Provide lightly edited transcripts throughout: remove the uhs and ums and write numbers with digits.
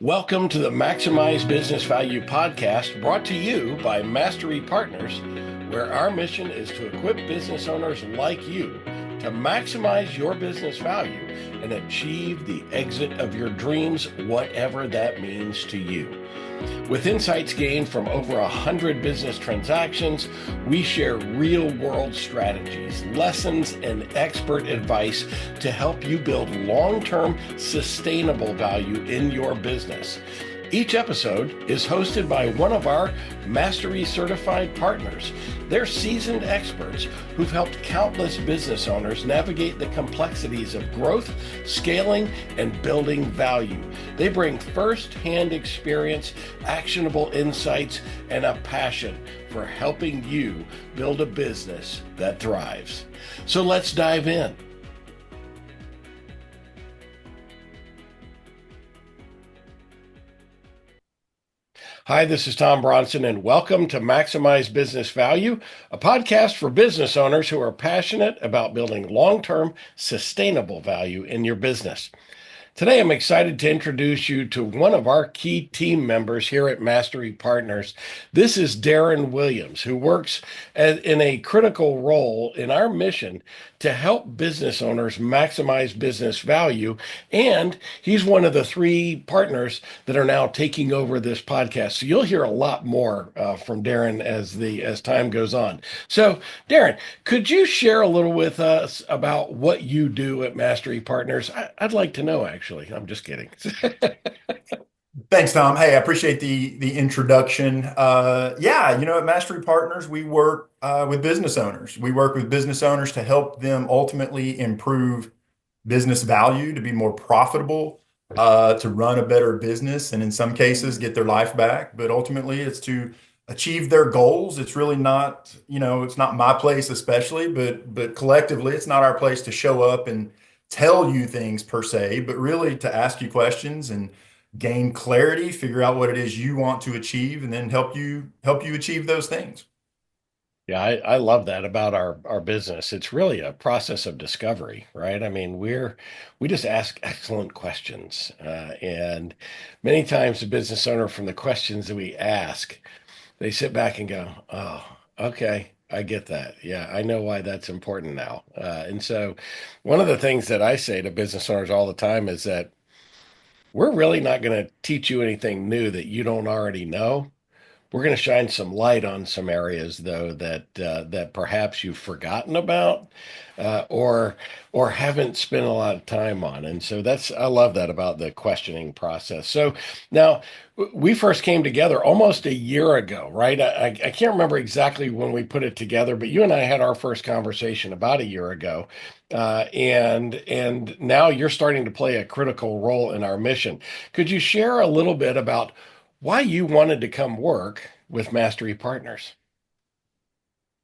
Welcome to the Maximize Business Value podcast brought to you by Mastery Partners, where our mission is to equip business owners like you to maximize your business value and achieve the exit of your dreams, whatever that means to you. With insights gained from over 100 business transactions, we share real-world strategies, lessons, and expert advice to help you build long-term, sustainable value in your business. Each episode is hosted by one of our Mastery certified partners. They're seasoned experts who've helped countless business owners navigate the complexities of growth, scaling, and building value. They bring first-hand experience, actionable insights, and a passion for helping you build a business that thrives. So let's dive in. Hi, this is Tom Bronson, and welcome to Maximize Business Value, a podcast for business owners who are passionate about building long-term, sustainable value in your business. Today, I'm excited to introduce you to one of our key team members here at Mastery Partners. This is Darren Williams, who works in a critical role in our mission to help business owners maximize business value. And he's one of the three partners that are now taking over this podcast. So you'll hear a lot more from Darren as time goes on. So, Darren, could you share a little with us about what you do at Mastery Partners? I'd like to know, actually. I'm just kidding. Thanks, Tom. Hey, I appreciate the introduction. At Mastery Partners, we work with business owners. We work with business owners to help them ultimately improve business value, to be more profitable, to run a better business, and in some cases, get their life back. But ultimately, it's to achieve their goals. It's really not, it's not my place especially, but collectively, it's not our place to show up and tell you things per se, but really to ask you questions and gain clarity, figure out what it is you want to achieve, and then help you achieve those things. Yeah, I love that about our business. It's really a process of discovery, right? I mean, we just ask excellent questions, and many times the business owner, from the questions that we ask, they sit back and go, "Oh, okay, I get that. Yeah, I know why that's important now." And so, one of the things that I say to business owners all the time is that we're really not going to teach you anything new that you don't already know. We're going to shine some light on some areas, though, that perhaps you've forgotten about, or haven't spent a lot of time on. And so I love that about the questioning process. So now we first came together almost a year ago, right? I can't remember exactly when we put it together, but you and I had our first conversation about a year ago. And now you're starting to play a critical role in our mission. Could you share a little bit about why you wanted to come work with Mastery Partners?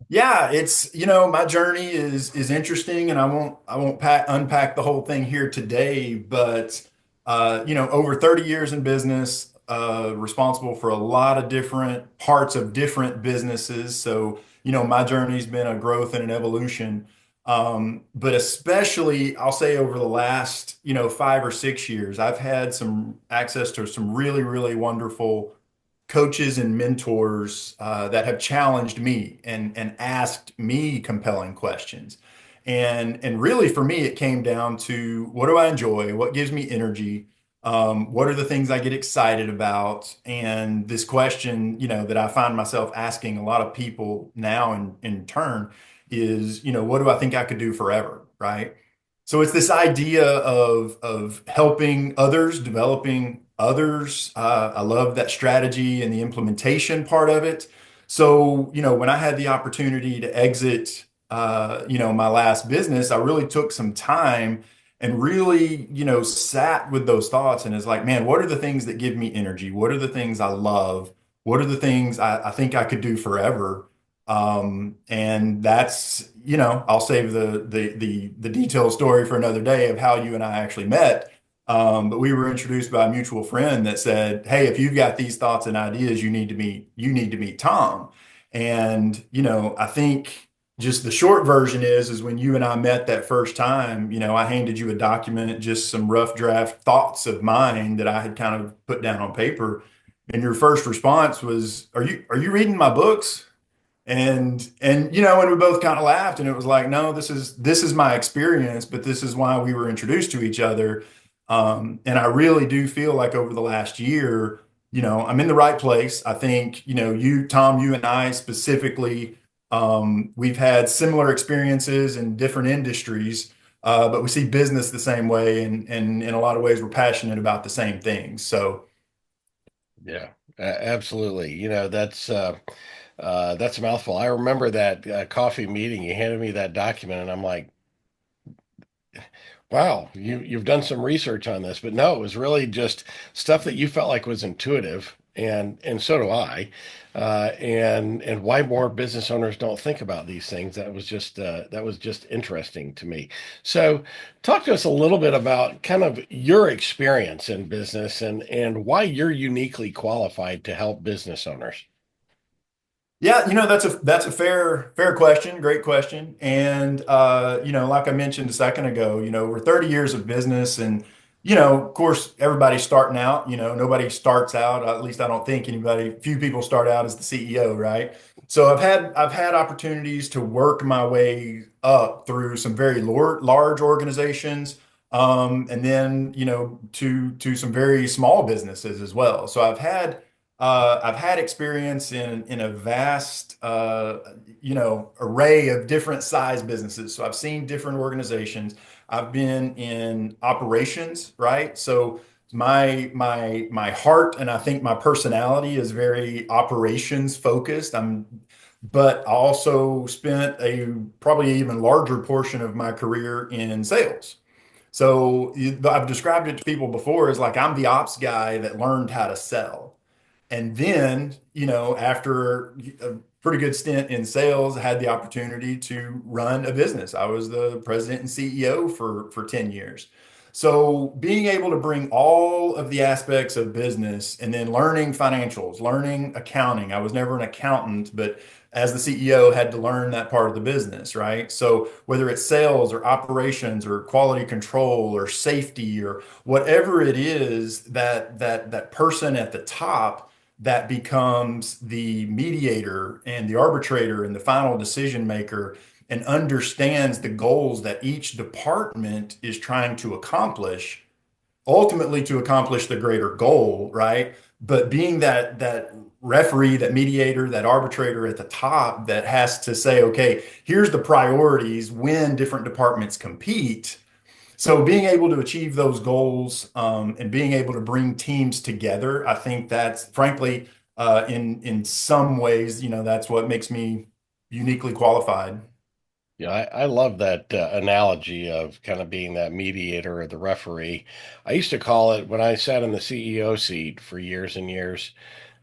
Yeah, it's, my journey is interesting, and I won't unpack the whole thing here today, but over 30 years in business, responsible for a lot of different parts of different businesses. So, my journey's been a growth and an evolution. But especially, I'll say over the last, 5 or 6 years, I've had some access to some really, really wonderful coaches and mentors that have challenged me and asked me compelling questions. And really for me, it came down to, what do I enjoy? What gives me energy? What are the things I get excited about? And this question, that I find myself asking a lot of people now in turn is, what do I think I could do forever? Right. So it's this idea of helping others, developing others. I love that strategy and the implementation part of it. So, when I had the opportunity to exit, my last business, I really took some time and really, sat with those thoughts and is like, man, what are the things that give me energy? What are the things I love? What are the things I think I could do forever? And that's, I'll save the detailed story for another day of how you and I actually met. But we were introduced by a mutual friend that said, "Hey, if you've got these thoughts and ideas, you need to meet Tom." And, I think just the short version is when you and I met that first time, I handed you a document, just some rough draft thoughts of mine that I had kind of put down on paper. And your first response was, are you reading my books? And we both kind of laughed, and it was like, no, this is my experience, but this is why we were introduced to each other. And I really do feel like over the last year, I'm in the right place. I think, Tom, you and I specifically, we've had similar experiences in different industries, but we see business the same way, and in a lot of ways, we're passionate about the same things. So, Yeah, absolutely. That's a mouthful. I remember that coffee meeting. You handed me that document, and I'm like, wow, you've done some research on this. But no, it was really just stuff that you felt like was intuitive, and so do I. And why more business owners don't think about these things. That was just interesting to me. So, talk to us a little bit about kind of your experience in business and why you're uniquely qualified to help business owners. yeah, that's a fair question, great question. And like I mentioned a second ago, we're 30 years of business, and of course everybody's starting out, nobody starts out, at least I don't think few people start out as the CEO, right? So I've had opportunities to work my way up through some very large organizations, and then, to some very small businesses as well. So I've had experience in a vast, array of different size businesses. So I've seen different organizations. I've been in operations, right? So my heart and I think my personality is very operations focused. But I also spent a probably even larger portion of my career in sales. So I've described it to people before as like I'm the ops guy that learned how to sell. And then, after a pretty good stint in sales, I had the opportunity to run a business. I was the president and CEO for 10 years. So being able to bring all of the aspects of business and then learning financials, learning accounting. I was never an accountant, but as the CEO, had to learn that part of the business, right? So whether it's sales or operations or quality control or safety or whatever it is, that person at the top that becomes the mediator and the arbitrator and the final decision maker and understands the goals that each department is trying to accomplish, ultimately to accomplish the greater goal, right? But being that referee, that mediator, that arbitrator at the top that has to say, okay, here's the priorities when different departments compete. So being able to achieve those goals, and being able to bring teams together, I think that's frankly, in some ways, that's what makes me uniquely qualified. Yeah, I love that analogy of kind of being that mediator or the referee. I used to call it when I sat in the CEO seat for years and years,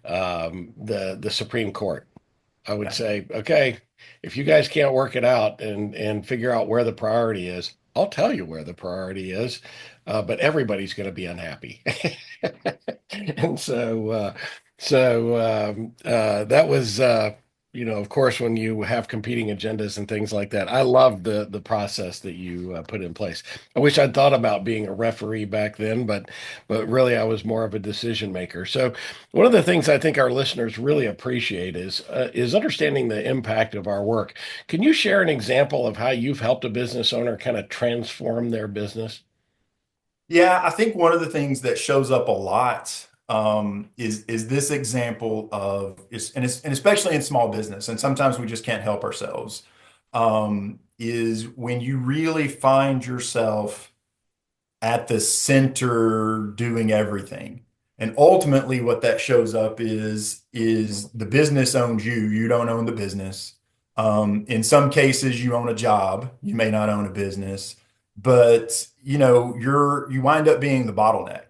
the Supreme Court. I would Yeah. say, okay, if you guys can't work it out and figure out where the priority is, I'll tell you where the priority is, but everybody's going to be unhappy. And that was, of course, when you have competing agendas and things like that. I love the process that you put in place. I wish I'd thought about being a referee back then, but really I was more of a decision maker. So one of the things I think our listeners really appreciate is understanding the impact of our work. Can you share an example of how you've helped a business owner kind of transform their business? Yeah, I think one of the things that shows up a lot, is this example of and especially in small business, and sometimes we just can't help ourselves. Is when you really find yourself at the center doing everything. And ultimately what that shows up is the business owns you. You don't own the business. In some cases you own a job. You may not own a business, but you wind up being the bottleneck,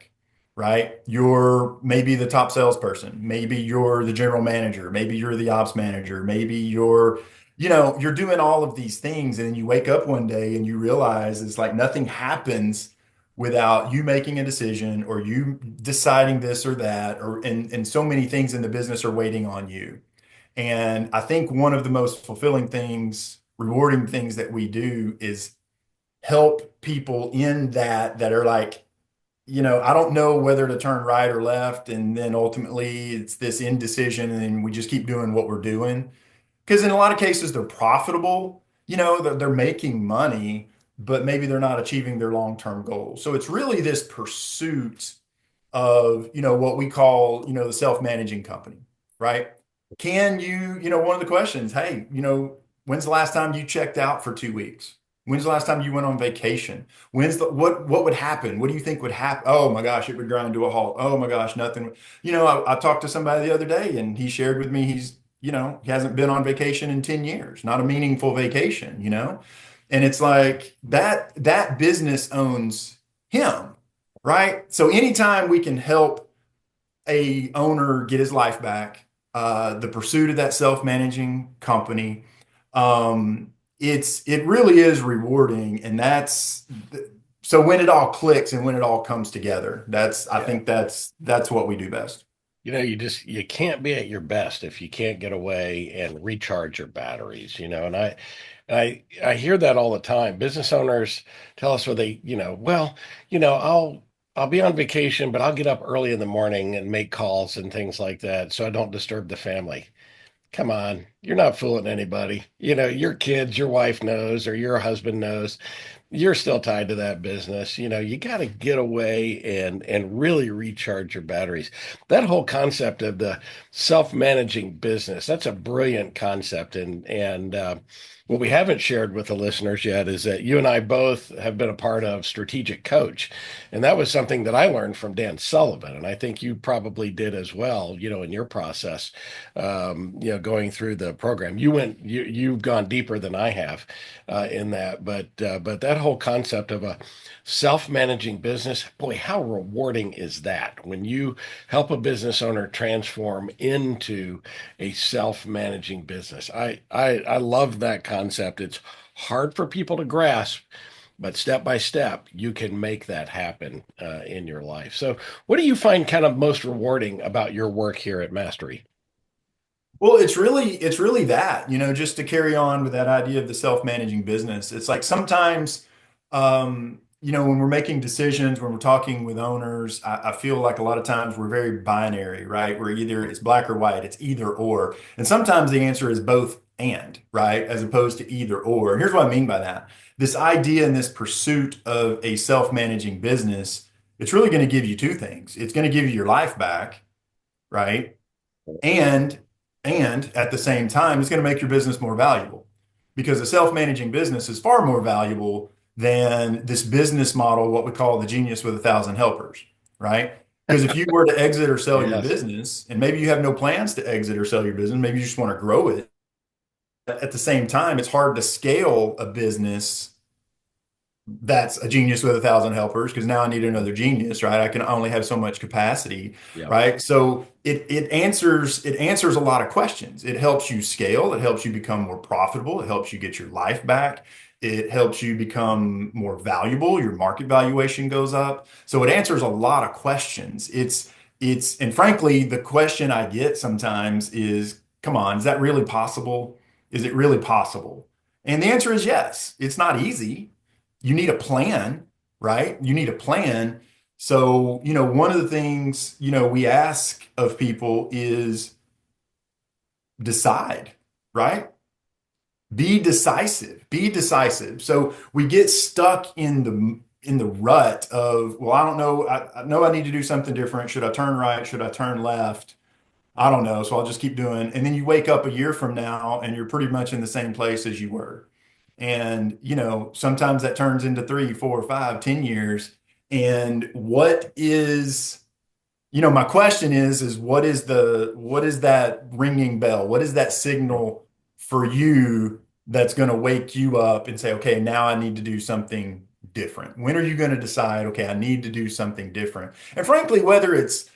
right? You're maybe the top salesperson. Maybe you're the general manager. Maybe you're the ops manager. Maybe you're doing all of these things, and then you wake up one day and you realize it's like nothing happens without you making a decision or you deciding this or that, and so many things in the business are waiting on you. And I think one of the most fulfilling things rewarding things that we do is help people in that are like, I don't know whether to turn right or left. And then ultimately it's this indecision and we just keep doing what we're doing. Because in a lot of cases, they're profitable, they're making money, but maybe they're not achieving their long-term goals. So it's really this pursuit of, what we call, the self-managing company, right? Can you, one of the questions, hey, when's the last time you checked out for 2 weeks? When's the last time you went on vacation? What would happen? What do you think would happen? Oh my gosh, it would grind to a halt. Oh my gosh, nothing. I talked to somebody the other day and he shared with me he hasn't been on vacation in 10 years, not a meaningful vacation. And it's like that business owns him, right? So anytime we can help a owner get his life back, the pursuit of that self-managing company, it really is rewarding, and so when it all clicks and when it all comes together, I Yeah. think that's what we do best. You can't be at your best if you can't get away and recharge your batteries, and I hear that all the time. Business owners tell us, well, I'll be on vacation, but I'll get up early in the morning and make calls and things like that so I don't disturb the family. Come on, you're not fooling anybody. Your kids, your wife knows, or your husband knows you're still tied to that business. You got to get away and really recharge your batteries. That whole concept of the self-managing business, that's a brilliant concept. And what we haven't shared with the listeners yet is that you and I both have been a part of Strategic Coach. And that was something that I learned from Dan Sullivan. And I think you probably did as well, in your process, going through the program. You've gone deeper than I have in that. But that whole concept of a self-managing business, boy, how rewarding is that when you help a business owner transform into a self-managing business? I love that concept. It's hard for people to grasp, but step by step, you can make that happen in your life. So, what do you find kind of most rewarding about your work here at Mastery? Well, it's really that, just to carry on with that idea of the self-managing business. It's like sometimes, when we're making decisions, when we're talking with owners, I feel like a lot of times we're very binary, right? We're either it's black or white, it's either or. And sometimes the answer is both and, right? As opposed to either or. And here's what I mean by that. This idea and this pursuit of a self-managing business, it's really going to give you two things. It's going to give you your life back, right? And at the same time, it's going to make your business more valuable because a self-managing business is far more valuable than this business model, what we call the genius with 1,000 helpers, right? Because if you were to exit or sell your Yes. business, and maybe you have no plans to exit or sell your business, maybe you just want to grow it. At the same time, it's hard to scale a business that's a genius with 1,000 helpers because now I need another genius, right? I can only have so much capacity, Yep. right? So it answers a lot of questions. It helps you scale, it helps you become more profitable, it helps you get your life back, it helps you become more valuable, your market valuation goes up. So it answers a lot of questions. And frankly, the question I get sometimes is, come on, is that really possible? Is it really possible? And the answer is yes. It's not easy. You need a plan, right? You need a plan. So, one of the things, we ask of people is decide, right? Be decisive. Be decisive. So we get stuck in the rut of, well, I don't know. I know I need to do something different. Should I turn right? Should I turn left? I don't know. So I'll just keep doing. And then you wake up a year from now and you're pretty much in the same place as you were. And, sometimes that turns into 3, 4, 5, 10 years. And my question is what is that ringing bell? What is that signal for you that's going to wake you up and say, okay, now I need to do something different? When are you going to decide, okay, I need to do something different? And frankly, whether it's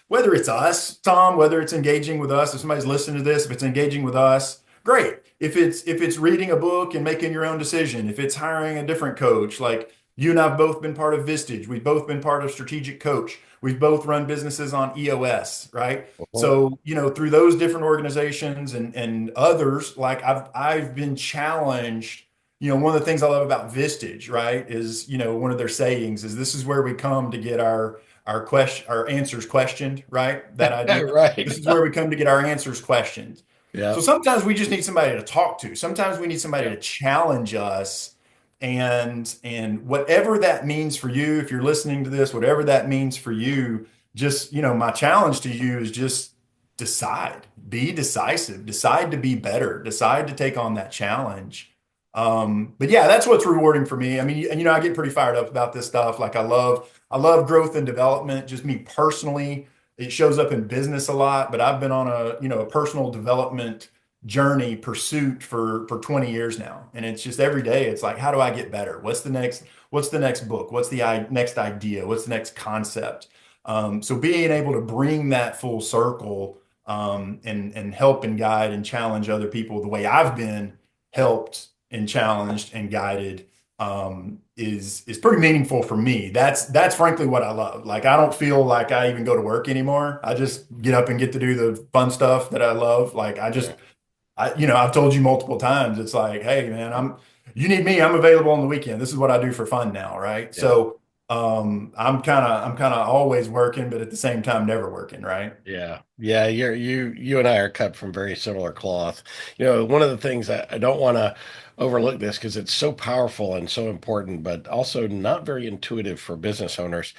us, Tom, whether it's engaging with us, if somebody's listening to this, if it's engaging with us, great. If it's reading a book and making your own decision, if it's hiring a different coach, like you and I've both been part of Vistage, we've both been part of Strategic Coach, we've both run businesses on EOS, right? Mhm. So, through those different organizations and others, like I've been challenged one of the things I love about Vistage, right, is, one of their sayings is this is where we come to get our answers questioned, right? That idea. Right. This is where we come to get our answers questioned. Yeah. So sometimes we just need somebody to talk to. Sometimes we need somebody Yeah. to challenge us. And whatever that means for you, if you're listening to this, whatever that means for you, just, my challenge to you is just be decisive, decide to be better, decide to take on that challenge. But yeah, that's what's rewarding for me. I mean, I get pretty fired up about this stuff. Like I love growth and development, just me personally. It shows up in business a lot, but I've been on a personal development journey pursuit for 20 years now. And it's just every day, it's like, how do I get better? What's the next book? What's the next idea? What's the next concept? So being able to bring that full circle, and help and guide and challenge other people the way I've been helped and challenged and guided, is pretty meaningful for me. That's frankly what I love. Like, I don't feel like I even go to work anymore. I just get up and get to do the fun stuff that I love. Like, I've told you multiple times, it's like, hey man, you need me, I'm available on the weekend. This is what I do for fun now, right? Yeah. So I'm kind of always working, but at the same time, never working, right? Yeah. Yeah. You and I are cut from very similar cloth. One of the things I don't want to overlook this because it's so powerful and so important, but also not very intuitive for business owners,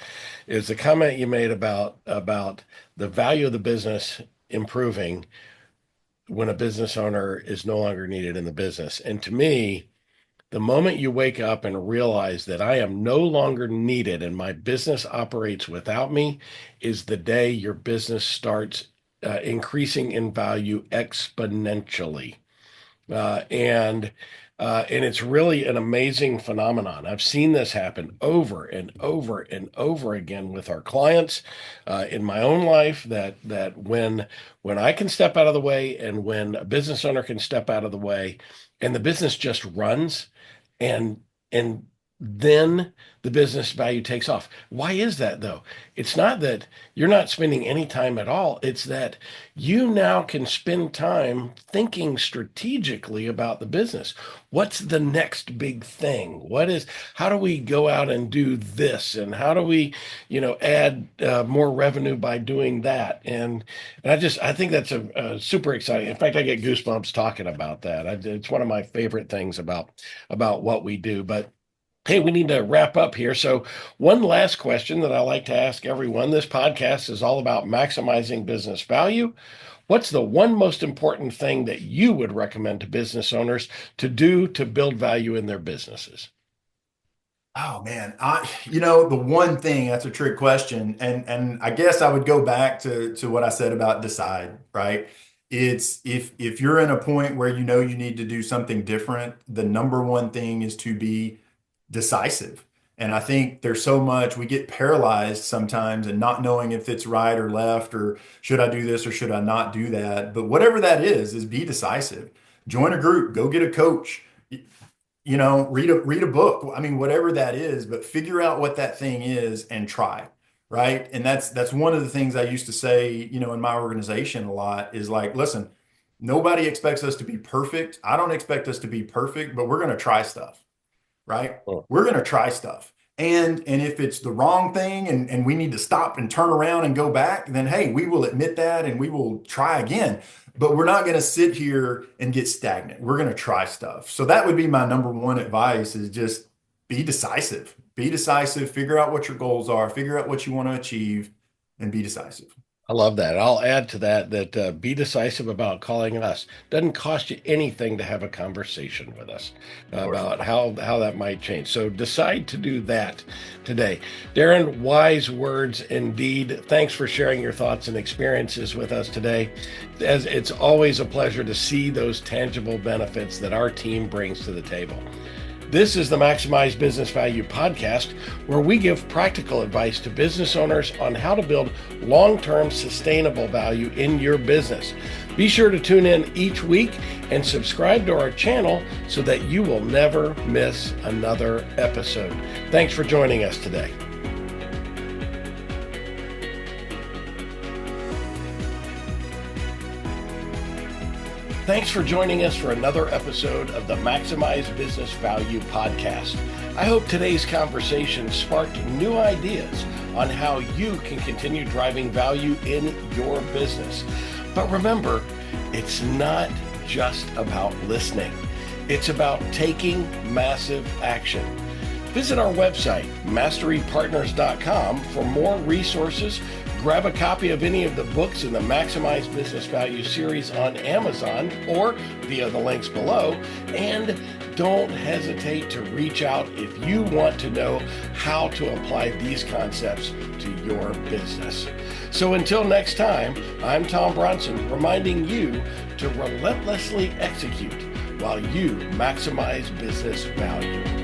is the comment you made about the value of the business improving when a business owner is no longer needed in the business. And to me, the moment you wake up and realize that I am no longer needed and my business operates without me is the day your business starts increasing in value exponentially. And it's really an amazing phenomenon. I've seen this happen over and over and over again with our clients, in my own life. That when I can step out of the way, and when a business owner can step out of the way, and the business just runs, and then the business value takes off. Why is that though? It's not that you're not spending any time at all. It's that you now can spend time thinking strategically about the business. What's the next big thing? How do we go out and do this? And how do we, add more revenue by doing that? And I think that's a super exciting. In fact, I get goosebumps talking about that. It's one of my favorite things about what we do. But hey, we need to wrap up here. So one last question that I like to ask everyone. This podcast is all about maximizing business value. What's the one most important thing that you would recommend to business owners to do to build value in their businesses? Oh man, the one thing, that's a trick question, and I guess I would go back to what I said about decide, right? It's if you're in a point where you need to do something different, the number one thing is to be decisive. And I think there's so much we get paralyzed sometimes and not knowing if it's right or left, or should I do this or should I not do that? But whatever that is be decisive. Join a group, go get a coach, read a book. I mean, whatever that is, but figure out what that thing is and try, right? And that's one of the things I used to say, in my organization a lot is like, listen, nobody expects us to be perfect. I don't expect us to be perfect, but we're going to try stuff, right? Oh. We're going to try stuff. And if it's the wrong thing and we need to stop and turn around and go back, then hey, we will admit that and we will try again. But we're not going to sit here and get stagnant. We're going to try stuff. So that would be my number one advice, is just be decisive. Be decisive, figure out what your goals are, figure out what you want to achieve, and be decisive. I love that. I'll add to that be decisive about calling us. Doesn't cost you anything to have a conversation with us about how that might change. So decide to do that today. Darren, wise words indeed. Thanks for sharing your thoughts and experiences with us today. As it's always a pleasure to see those tangible benefits that our team brings to the table. This is the Maximize Business Value podcast, where we give practical advice to business owners on how to build long-term sustainable value in your business. Be sure to tune in each week and subscribe to our channel so that you will never miss another episode. Thanks for joining us today. Thanks for joining us for another episode of the Maximize Business Value podcast. I hope today's conversation sparked new ideas on how you can continue driving value in your business. But remember, it's not just about listening. It's about taking massive action. Visit our website, masterypartners.com, for more resources. Grab a copy of any of the books in the Maximize Business Value series on Amazon or via the links below. And don't hesitate to reach out if you want to know how to apply these concepts to your business. So until next time, I'm Tom Bronson, reminding you to relentlessly execute while you maximize business value.